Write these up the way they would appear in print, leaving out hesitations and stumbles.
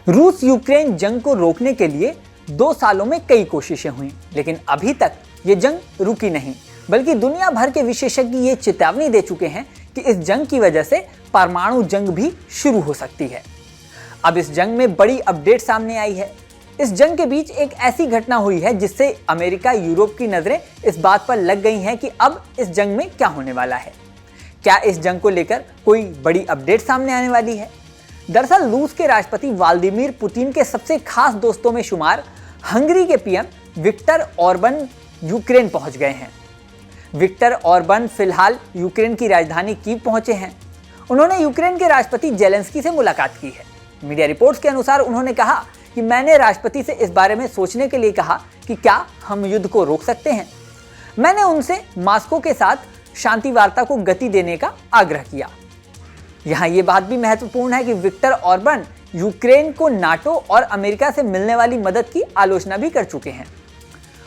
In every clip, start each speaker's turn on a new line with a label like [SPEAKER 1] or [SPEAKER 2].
[SPEAKER 1] रूस यूक्रेन जंग को रोकने के लिए 2 सालों में कई कोशिशें हुई, लेकिन अभी तक ये जंग रुकी नहीं, बल्कि दुनिया भर के विशेषज्ञ ये चेतावनी दे चुके हैं कि इस जंग की वजह से परमाणु जंग भी शुरू हो सकती है। अब इस जंग में बड़ी अपडेट सामने आई है। इस जंग के बीच एक ऐसी घटना हुई है जिससे अमेरिका, यूरोप की नजरें इस बात पर लग गई हैं कि अब इस जंग में क्या होने वाला है। क्या इस जंग को लेकर कोई बड़ी अपडेट सामने आने वाली है? दरअसल रूस के राष्ट्रपति व्लादिमीर पुतिन के सबसे खास दोस्तों में शुमार हंगरी के पीएम विक्टर ऑर्बन यूक्रेन पहुंच गए हैं। विक्टर ऑर्बन फिलहाल यूक्रेन की राजधानी कीव पहुंचे हैं। उन्होंने यूक्रेन के राष्ट्रपति जेलेंस्की से मुलाकात की है। मीडिया रिपोर्ट्स के अनुसार उन्होंने कहा कि मैंने राष्ट्रपति से इस बारे में सोचने के लिए कहा कि क्या हम युद्ध को रोक सकते हैं। मैंने उनसे मॉस्को के साथ शांति वार्ता को गति देने का आग्रह किया। यहाँ ये बात भी महत्वपूर्ण है कि विक्टर ऑर्बन यूक्रेन को नाटो और अमेरिका से मिलने वाली मदद की आलोचना भी कर चुके हैं।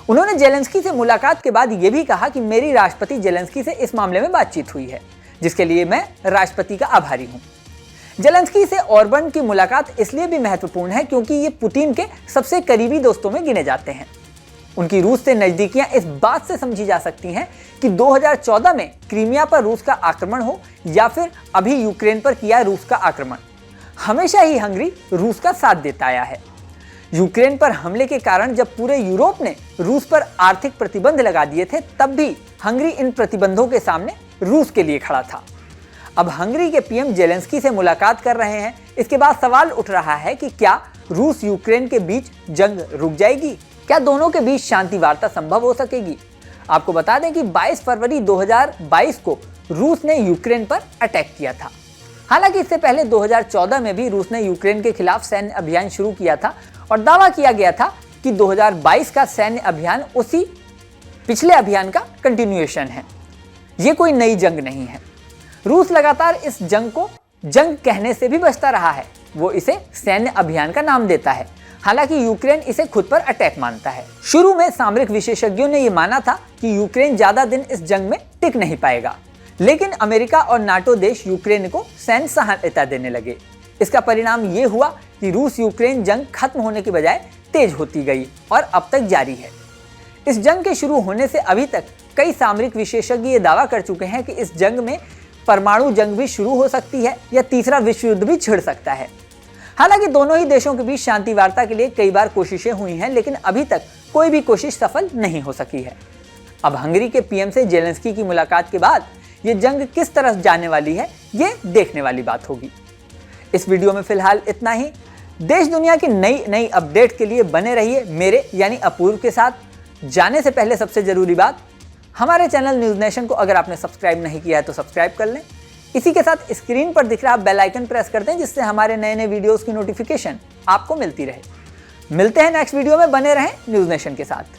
[SPEAKER 1] उन्होंने जेलेंस्की से मुलाकात के बाद ये भी कहा कि मेरी राष्ट्रपति जेलेंस्की से इस मामले में बातचीत हुई है, जिसके लिए मैं राष्ट्रपति का आभारी हूँ। जेलेंस्की से ऑर्बन की मुलाकात इसलिए भी महत्वपूर्ण है क्योंकि ये पुतिन के सबसे करीबी दोस्तों में गिने जाते हैं। उनकी रूस से नजदीकियां इस बात से समझी जा सकती हैं कि 2014 में क्रीमिया पर रूस का आक्रमण हो या फिर अभी यूक्रेन पर किया रूस का आक्रमण, हमेशा ही हंगरी रूस का साथ देता आया है। यूक्रेन पर हमले के कारण जब पूरे यूरोप ने रूस पर आर्थिक प्रतिबंध लगा दिए थे, तब भी हंगरी इन प्रतिबंधों के सामने रूस के लिए खड़ा था। अब हंगरी के पीएम जेलेंस्की से मुलाकात कर रहे हैं। इसके बाद सवाल उठ रहा है कि क्या रूस यूक्रेन के बीच जंग रुक जाएगी? क्या दोनों के बीच शांति वार्ता संभव हो सकेगी? आपको बता दें कि 22 फरवरी 2022 को रूस ने यूक्रेन पर अटैक किया था। हालांकि इससे पहले 2014 में भी रूस ने यूक्रेन के खिलाफ सैन्य अभियान शुरू किया था और दावा किया गया था कि 2022 का सैन्य अभियान उसी पिछले अभियान का कंटिन्यूएशन है। ये कोई नई जंग नहीं है। रूस लगातार इस जंग को जंग कहने से भी बचता रहा है। वो इसे सैन्य अभियान का नाम देता है। हालांकि यूक्रेन इसे खुद पर अटैक मानता है। शुरू में सामरिक विशेषज्ञों ने यह माना था कि यूक्रेन ज्यादा दिन इस जंग में टिक नहीं पाएगा, लेकिन अमेरिका और नाटो देश यूक्रेन को सैन्य सहायता देने लगे। इसका परिणाम ये हुआ कि रूस यूक्रेन जंग खत्म होने के बजाय तेज होती गई और अब तक जारी है। इस जंग के शुरू होने से अभी तक कई सामरिक विशेषज्ञ ये दावा कर चुके हैं कि इस जंग में परमाणु जंग भी शुरू हो सकती है या तीसरा विश्व युद्ध भी छिड़ सकता है। हालांकि दोनों ही देशों के बीच शांति वार्ता के लिए कई बार कोशिशें हुई हैं, लेकिन अभी तक कोई भी कोशिश सफल नहीं हो सकी है। अब हंगरी के पीएम से जेलेंस्की की मुलाकात के बाद ये जंग किस तरफ जाने वाली है, ये देखने वाली बात होगी। इस वीडियो में फिलहाल इतना ही। देश दुनिया की नई अपडेट के लिए बने रहिए मेरे यानी अपूर्व के साथ। जाने से पहले सबसे जरूरी बात, हमारे चैनल न्यूज़ नेशन को अगर आपने सब्सक्राइब नहीं किया है तो सब्सक्राइब कर लें। इसी के साथ स्क्रीन पर दिख रहा बेल आइकन प्रेस कर दें, जिससे हमारे नए वीडियोस की नोटिफिकेशन आपको मिलती रहे। मिलते हैं नेक्स्ट वीडियो में, बने रहें न्यूज़ नेशन के साथ।